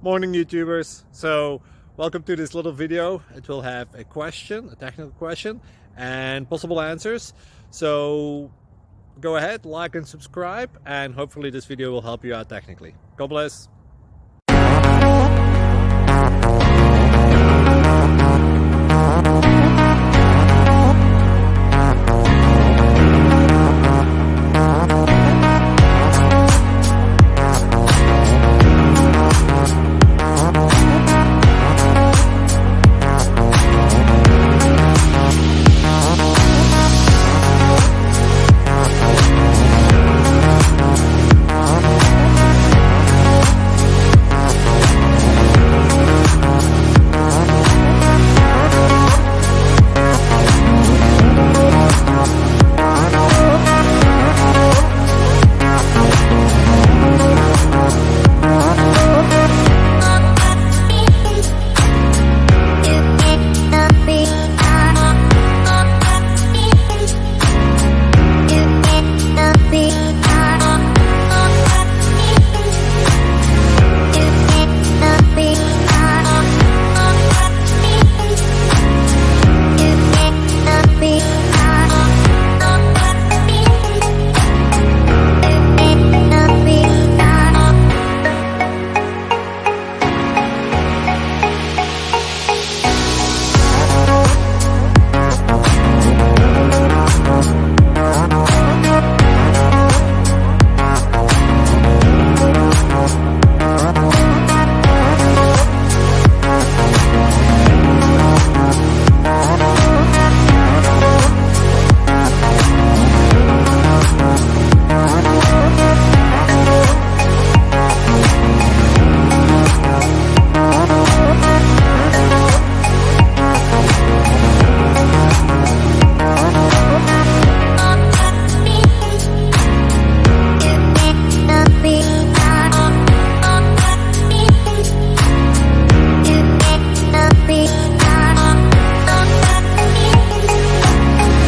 Morning YouTubers. So welcome to this little video. It will have a question, a technical question, and possible answers. So go ahead, like and subscribe, and hopefully this video will help you out technically. God bless.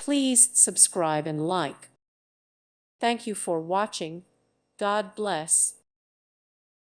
Please subscribe and like. Thank you for watching. God bless.